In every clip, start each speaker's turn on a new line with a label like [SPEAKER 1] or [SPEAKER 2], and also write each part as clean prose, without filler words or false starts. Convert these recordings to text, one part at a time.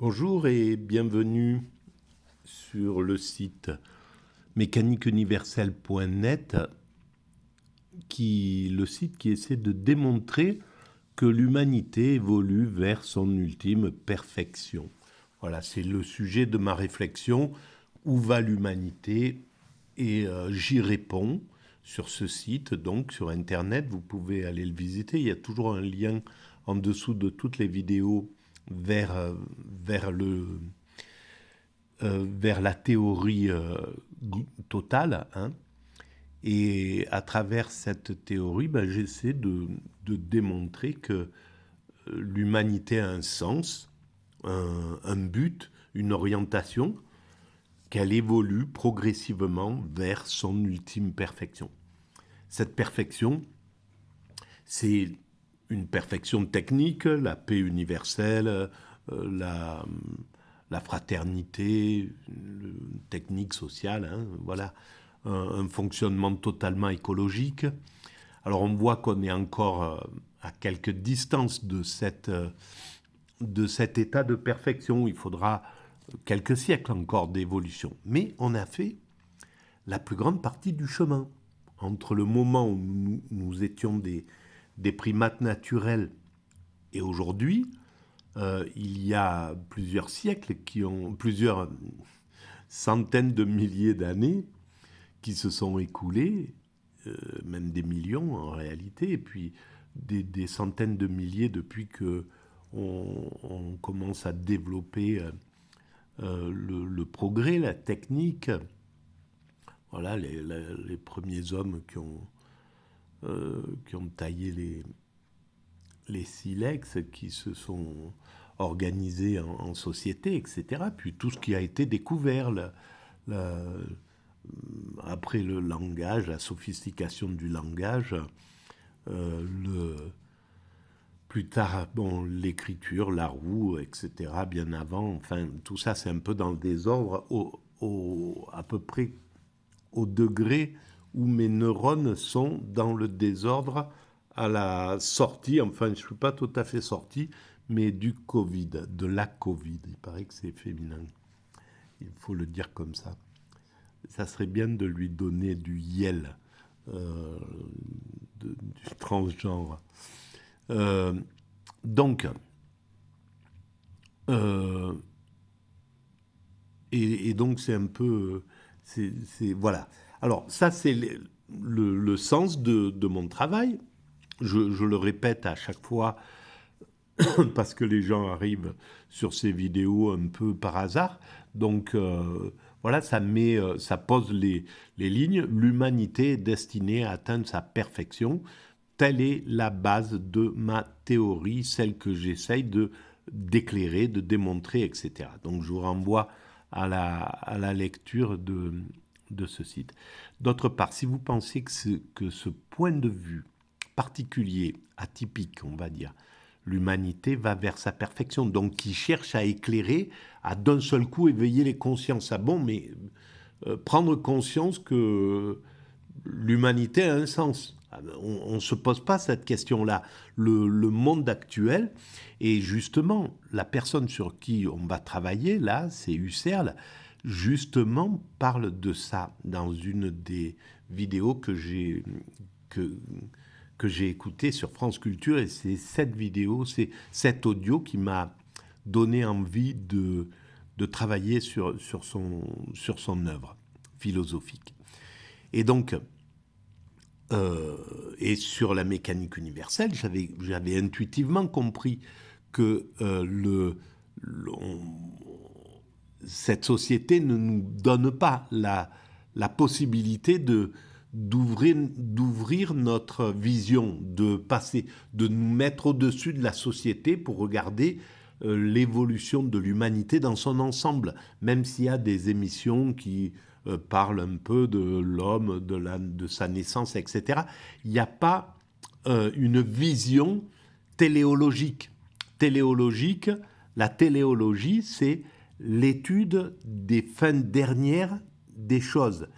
[SPEAKER 1] Bonjour et bienvenue sur le site mécaniqueuniverselle.net, le site qui essaie de démontrer que l'humanité évolue vers son ultime perfection. Voilà, c'est le sujet de ma réflexion. Où va l'humanité? Et j'y réponds sur ce site, donc sur Internet. Vous pouvez aller le visiter. Il y a toujours un lien en dessous de toutes les vidéos vers la théorie totale. Hein. Et à travers cette théorie, j'essaie de démontrer que l'humanité a un sens, un but, une orientation, qu'elle évolue progressivement vers son ultime perfection. Cette perfection, c'est une perfection technique, la paix universelle, la fraternité, une technique sociale, hein, voilà, un fonctionnement totalement écologique. Alors on voit qu'on est encore à quelques distances de cet état de perfection. Il faudra quelques siècles encore d'évolution. Mais on a fait la plus grande partie du chemin. Entre le moment où nous étions des primates naturels et aujourd'hui, il y a plusieurs siècles, plusieurs centaines de milliers d'années qui se sont écoulées, même des millions en réalité, et puis des centaines de milliers depuis que on commence à développer le progrès, la technique. Voilà, les premiers hommes qui ont taillé les silex, qui se sont organisés en société, etc. Puis tout ce qui a été découvert, après le langage, la sophistication du langage, plus tard, l'écriture, la roue, etc., bien avant, enfin, tout ça, c'est un peu dans le désordre, à peu près au degré où mes neurones sont dans le désordre à la sortie, enfin, je ne suis pas tout à fait sorti, mais du Covid, de la Covid. Il paraît que c'est féminin. Il faut le dire comme ça. Ça serait bien de lui donner du yel, du transgenre. Donc, donc c'est un peu, voilà. Alors ça c'est le sens de mon travail. Je le répète à chaque fois parce que les gens arrivent sur ces vidéos un peu par hasard. Donc voilà, ça pose les lignes. L'humanité est destinée à atteindre sa perfection. Telle est la base de ma théorie, celle que j'essaye d'éclairer, de démontrer, etc. Donc je vous renvoie à la lecture de ce site. D'autre part, si vous pensez que ce point de vue particulier, atypique, on va dire, l'humanité va vers sa perfection, donc qui cherche à éclairer, à d'un seul coup éveiller les consciences. Ah bon, mais prendre conscience que l'humanité a un sens. On ne se pose pas cette question-là. Le monde actuel, et justement, la personne sur qui on va travailler, là, c'est Husserl, justement parle de ça dans une des vidéos que j'ai écoutées sur France Culture, et c'est cette vidéo, c'est cet audio qui m'a donné envie de travailler sur son œuvre philosophique. Et donc, et sur la mécanique universelle, j'avais intuitivement compris que cette société ne nous donne pas la possibilité d'ouvrir notre vision, de nous mettre au-dessus de la société pour regarder l'évolution de l'humanité dans son ensemble, même s'il y a des émissions qui parlent un peu de l'homme, de sa naissance, etc. Il n'y a pas une vision téléologique. La téléologie, c'est l'étude des fins dernières des choses.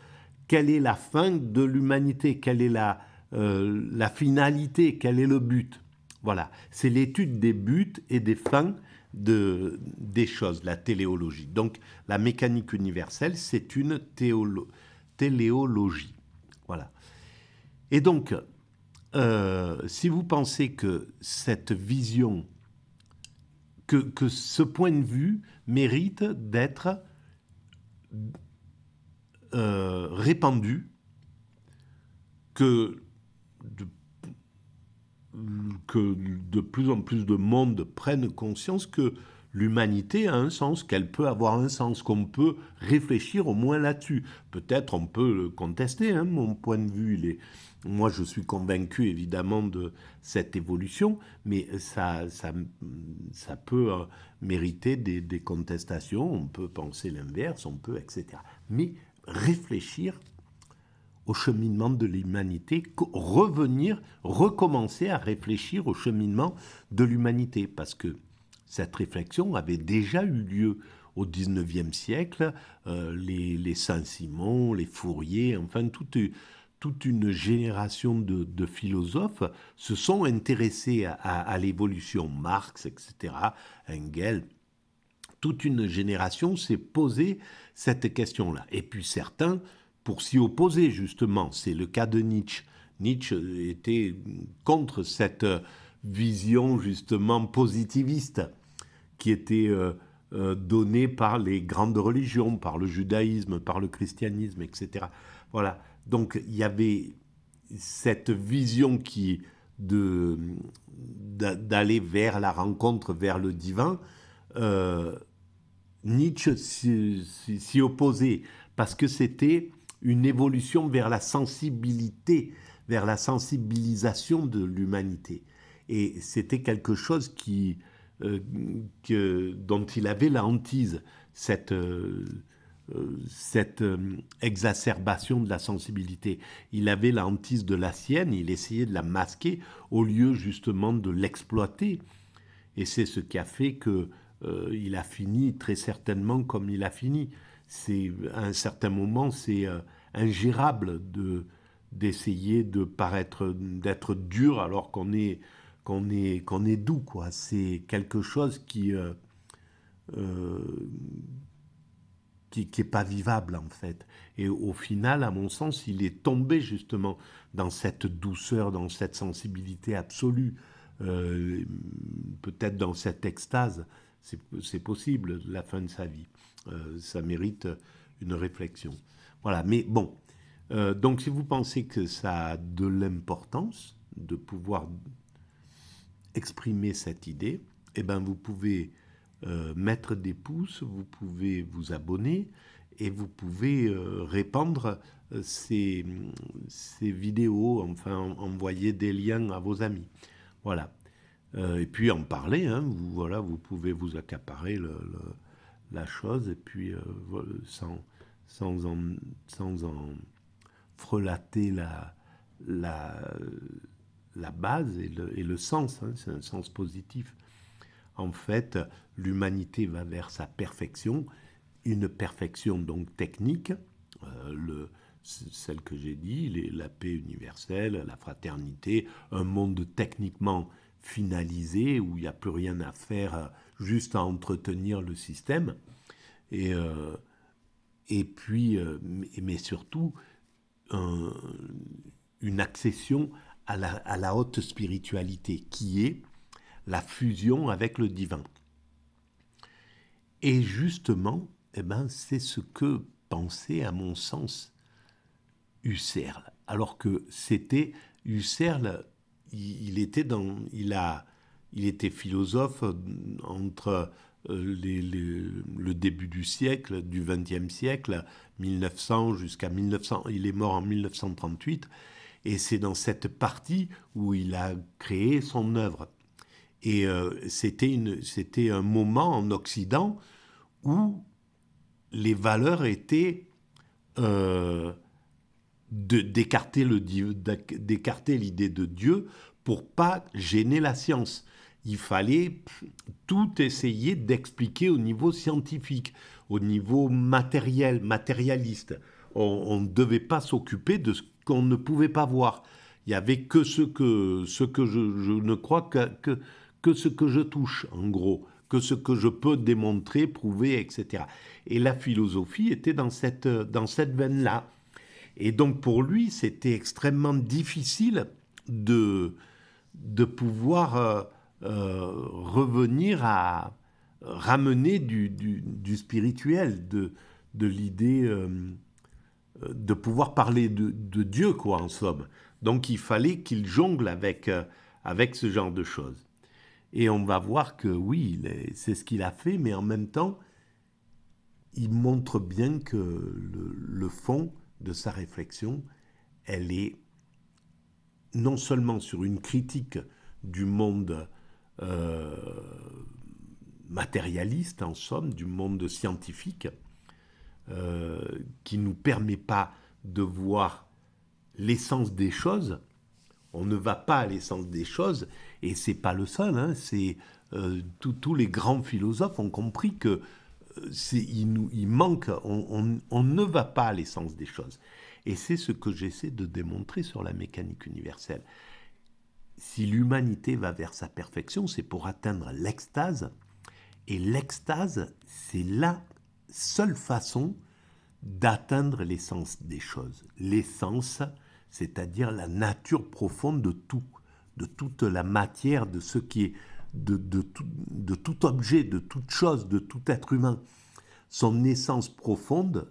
[SPEAKER 1] Quelle est la fin de l'humanité? Quelle est la finalité? Quel est le but? Voilà, c'est l'étude des buts et des fins des choses, la téléologie. Donc, la mécanique universelle, c'est une téléologie. Voilà. Et donc, si vous pensez que cette vision, que ce point de vue mérite d'être répandu, que de plus en plus de monde prennent conscience que l'humanité a un sens, qu'elle peut avoir un sens, qu'on peut réfléchir au moins là-dessus. Peut-être on peut le contester, hein, mon point de vue, moi je suis convaincu évidemment de cette évolution, mais ça peut mériter des contestations, on peut penser l'inverse, on peut, etc. Mais réfléchir au cheminement de l'humanité, recommencer à réfléchir au cheminement de l'humanité, parce que cette réflexion avait déjà eu lieu au XIXe siècle, les Saint-Simon, les Fourier, enfin toute une génération de philosophes se sont intéressés à l'évolution, Marx, etc., Engels. Toute une génération s'est posé cette question-là. Et puis certains, pour s'y opposer justement, c'est le cas de Nietzsche. Nietzsche était contre cette vision justement positiviste qui était donnée par les grandes religions, par le judaïsme, par le christianisme, etc. Voilà. Donc il y avait cette vision d'aller vers la rencontre, vers le divin. Nietzsche s'y opposait parce que c'était une évolution vers la sensibilité, vers la sensibilisation de l'humanité. Et c'était quelque chose dont il avait la hantise, cette exacerbation de la sensibilité. Il avait la hantise de la sienne, il essayait de la masquer au lieu justement de l'exploiter. Et c'est ce qui a fait qu'il a fini très certainement comme il a fini. À un certain moment, c'est ingérable d'essayer de paraître, d'être dur alors qu'on est doux, quoi. C'est quelque chose qui est pas vivable en fait. Et au final, à mon sens, il est tombé justement dans cette douceur, dans cette sensibilité absolue, peut-être dans cette extase. C'est possible, la fin de sa vie. Ça mérite une réflexion. Voilà, mais bon. Donc si vous pensez que ça a de l'importance de pouvoir exprimer cette idée, eh ben vous pouvez mettre des pouces, vous pouvez vous abonner et vous pouvez répandre ces vidéos, enfin envoyer des liens à vos amis. Voilà. Et puis en parler, hein, vous pouvez vous accaparer la chose et puis sans en frelater la base et le sens, hein, c'est un sens positif. En fait, l'humanité va vers sa perfection, une perfection donc technique, celle que j'ai dit, la paix universelle, la fraternité, un monde techniquement finalisé où il n'y a plus rien à faire, juste à entretenir le système. Et puis, mais surtout, une accession à la haute spiritualité qui est la fusion avec le divin. Et justement, eh ben, c'est ce que pensait, à mon sens, Husserl. Alors que c'était Husserl, il était philosophe entre le début du siècle, du XXe siècle, 1900 jusqu'à 1900. Il est mort en 1938, et c'est dans cette partie où il a créé son œuvre. Et c'était un moment en Occident où les valeurs étaient d'écarter l'idée de Dieu pour pas gêner la science. Il fallait tout essayer d'expliquer au niveau scientifique, au niveau matérialiste. On ne devait pas s'occuper de ce qu'on ne pouvait pas voir. Il n'y avait que ce que je ne crois que ce que je touche, en gros, que ce que je peux démontrer, prouver, etc. Et la philosophie était dans cette veine-là. Et donc pour lui, c'était extrêmement difficile de pouvoir revenir à ramener du spirituel, de l'idée de pouvoir parler de Dieu, quoi, en somme. Donc il fallait qu'il jongle avec ce genre de choses. Et on va voir que oui, c'est ce qu'il a fait, mais en même temps, il montre bien que le fond de sa réflexion, elle est non seulement sur une critique du monde matérialiste, en somme, du monde scientifique, qui ne nous permet pas de voir l'essence des choses. On ne va pas à l'essence des choses, et c'est pas le seul. Hein, tous les grands philosophes ont compris que il manque, on ne va pas à l'essence des choses. Et c'est ce que j'essaie de démontrer sur la mécanique universelle. Si l'humanité va vers sa perfection, c'est pour atteindre l'extase. Et l'extase, c'est la seule façon d'atteindre l'essence des choses. L'essence, c'est-à-dire la nature profonde de tout, de toute la matière, de ce qui est de tout objet, de toute chose, de tout être humain. Son essence profonde,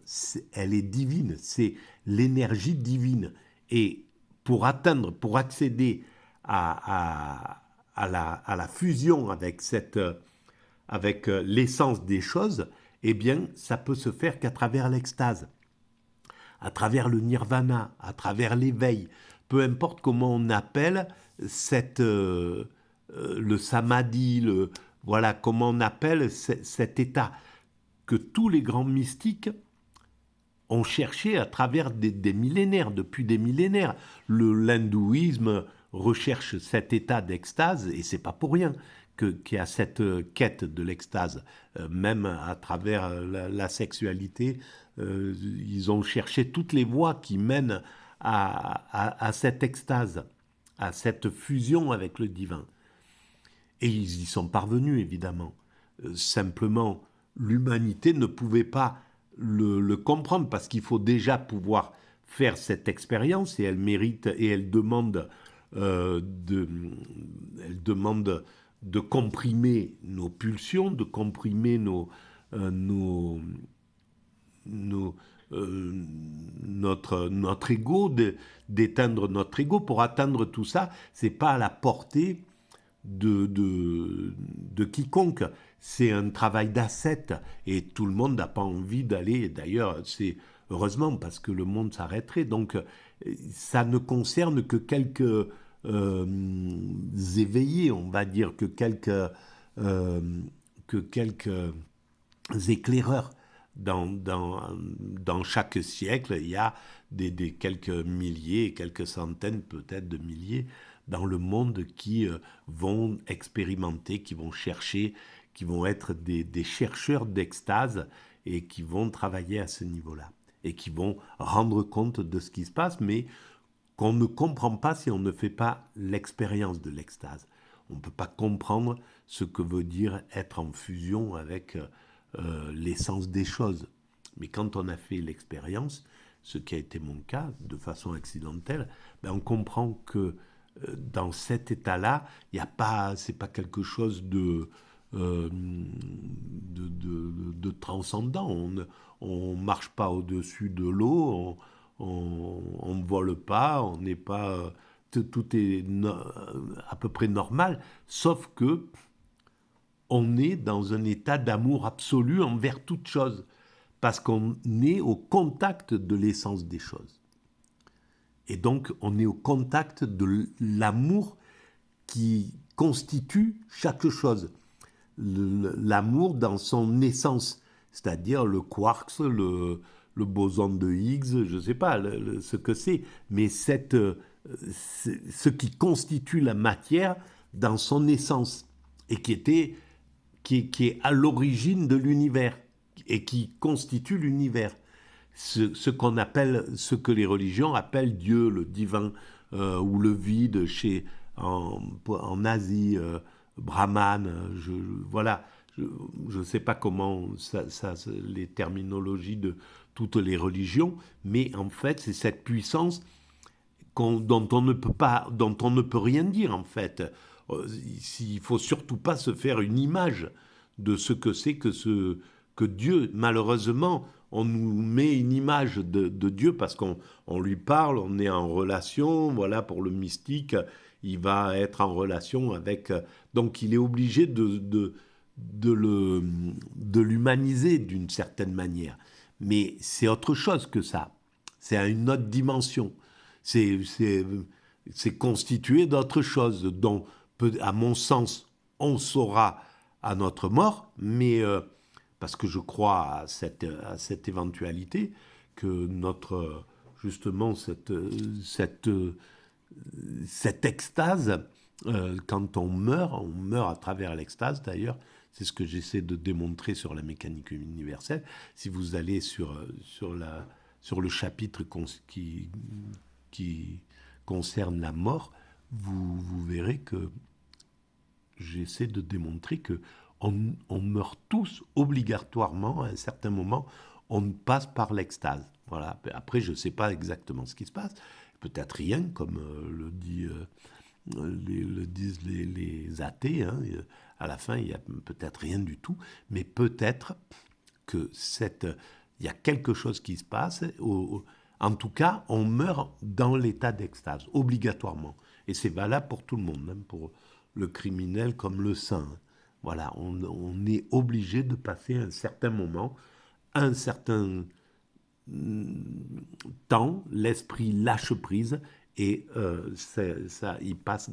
[SPEAKER 1] elle est divine, c'est l'énergie divine. Et pour accéder à la fusion avec l'essence des choses, eh bien, ça peut se faire qu'à travers l'extase, à travers le nirvana, à travers l'éveil, peu importe comment on appelle le samadhi, voilà, comment on appelle cet état que tous les grands mystiques ont cherché à travers des millénaires, depuis des millénaires. L'hindouisme recherche cet état d'extase, et c'est pas pour rien qu'il y a cette quête de l'extase, même à travers la sexualité. Ils ont cherché toutes les voies qui mènent à cette extase, à cette fusion avec le divin. Et ils y sont parvenus, évidemment. Simplement, l'humanité ne pouvait pas le comprendre, parce qu'il faut déjà pouvoir faire cette expérience, et elle mérite, et elle demande de comprimer nos pulsions, de comprimer notre ego, d'éteindre notre ego. Pour atteindre tout ça, c'est pas à la portée de quiconque. C'est un travail d'ascète, et tout le monde n'a pas envie d'aller. D'ailleurs, c'est heureusement, parce que le monde s'arrêterait. Donc, ça ne concerne que quelques éveillés, on va dire, que quelques éclaireurs. Dans chaque siècle, il y a des quelques milliers, quelques centaines peut-être de milliers dans le monde qui vont expérimenter, qui vont chercher, qui vont être des chercheurs d'extase, et qui vont travailler à ce niveau-là, et qui vont rendre compte de ce qui se passe, mais qu'on ne comprend pas si on ne fait pas l'expérience de l'extase. On ne peut pas comprendre ce que veut dire être en fusion avec l'essence des choses. Mais quand on a fait l'expérience, ce qui a été mon cas, de façon accidentelle, on comprend que dans cet état-là, c'est pas quelque chose de transcendant. On marche pas au-dessus de l'eau, on ne vole pas, on n'est pas... tout est à peu près normal, sauf que on est dans un état d'amour absolu envers toute chose, parce qu'on est au contact de l'essence des choses. Et donc, on est au contact de l'amour qui constitue chaque chose. L'amour dans son essence, c'est-à-dire le quark, le boson de Higgs, je ne sais pas ce que c'est, mais ce qui constitue la matière dans son essence, et qui est à l'origine de l'univers, et qui constitue l'univers. Ce que les religions appellent Dieu, le divin, ou le vide en Asie, Brahman, voilà. je ne sais pas comment les terminologies de toutes les religions, mais en fait, c'est cette puissance dont on ne peut pas, dont on ne peut rien dire en fait. Il faut surtout pas se faire une image de ce que c'est que Dieu. Malheureusement, on nous met une image de Dieu parce qu'on lui parle, on est en relation. Voilà, pour le mystique, il va être en relation avec. Donc, il est obligé de l'humaniser d'une certaine manière. Mais c'est autre chose que ça. C'est à une autre dimension. C'est, c'est, c'est constitué d'autres choses dont, à mon sens, on saura à notre mort, mais parce que je crois à cette éventualité que notre justement cette extase, quand on meurt à travers l'extase d'ailleurs. C'est ce que j'essaie de démontrer sur la mécanique universelle. Si vous allez sur le chapitre qui concerne la mort, vous verrez que j'essaie de démontrer que on meurt tous obligatoirement à un certain moment. On passe par l'extase. Voilà. Après, je ne sais pas exactement ce qui se passe. Peut-être rien, comme le disent les athées. Hein. À la fin, il n'y a peut-être rien du tout. Mais peut-être que il y a quelque chose qui se passe. En tout cas, on meurt dans l'état d'extase, obligatoirement. Et c'est valable pour tout le monde, même pour le criminel comme le saint. Voilà, on est obligé de passer un certain moment, un certain temps, l'esprit lâche prise et il passe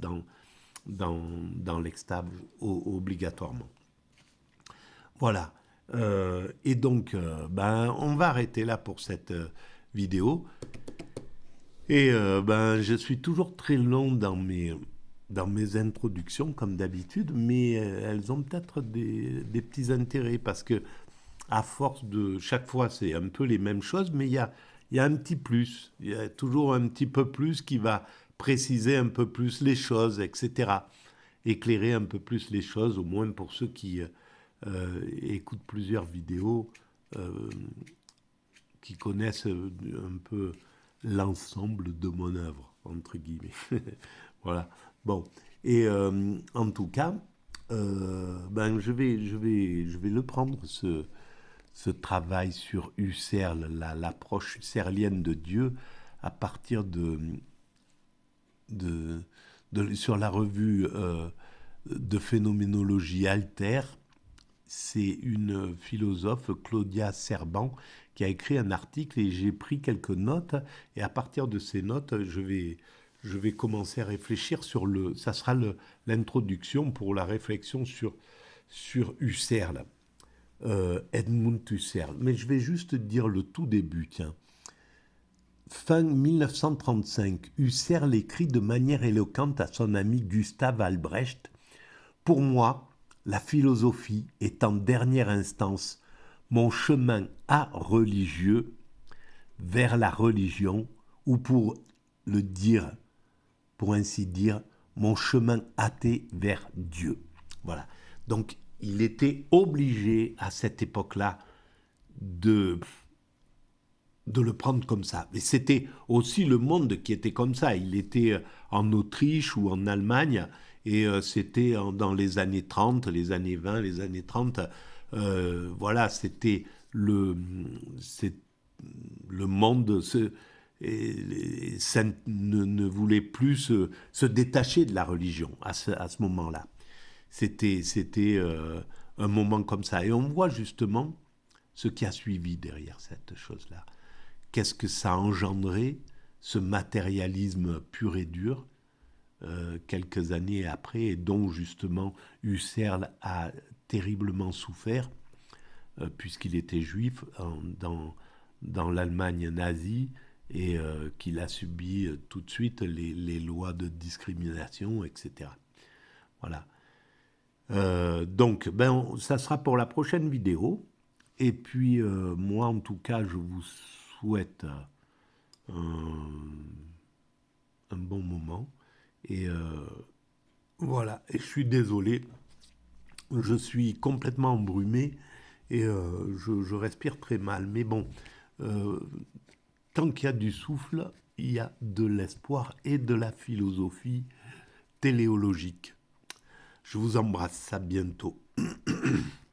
[SPEAKER 1] dans l'extase obligatoirement. Voilà. Et donc, on va arrêter là pour cette vidéo. Et je suis toujours très long dans mes introductions, comme d'habitude, mais elles ont peut-être des petits intérêts, parce que à force de... Chaque fois, c'est un peu les mêmes choses, mais il y a un petit plus. Il y a toujours un petit peu plus qui va préciser un peu plus les choses, etc. Éclairer un peu plus les choses, au moins pour ceux qui écoutent plusieurs vidéos, qui connaissent un peu l'ensemble de mon œuvre, entre guillemets. Voilà. Bon. Et en tout cas, je vais le prendre, ce travail sur Husserl, l'approche husserlienne de Dieu, à partir sur la revue de phénoménologie Alter. C'est une philosophe, Claudia Serban, qui a écrit un article et j'ai pris quelques notes. Et à partir de ces notes, je vais commencer à réfléchir ça sera l'introduction pour la réflexion sur Husserl, Edmund Husserl. Mais je vais juste dire le tout début, tiens. Fin 1935, Husserl écrit de manière éloquente à son ami Gustave Albrecht: « Pour moi, la philosophie est en dernière instance mon chemin religieux vers la religion, ou pour ainsi dire, mon chemin athée vers Dieu. » Voilà. Donc, il était obligé à cette époque-là de le prendre comme ça. Mais c'était aussi le monde qui était comme ça. Il était en Autriche ou en Allemagne, et c'était dans les années 30, les années 20, les années 30. Voilà, c'était le monde ne voulait plus se détacher de la religion à ce moment-là. C'était un moment comme ça. Et on voit justement ce qui a suivi derrière cette chose-là. Qu'est-ce que ça a engendré, ce matérialisme pur et dur, quelques années après, et dont justement Husserl a terriblement souffert, puisqu'il était juif dans l'Allemagne nazie, et qu'il a subi tout de suite les lois de discrimination, etc. Voilà. Donc, ça sera pour la prochaine vidéo. Et puis, moi, en tout cas, je vous souhaite un bon moment. Et voilà. Et je suis désolé Je suis complètement embrumé et je respire très mal. Mais bon, euh, tant qu'il y a du souffle, il y a de l'espoir et de la philosophie téléologique. Je vous embrasse, à bientôt.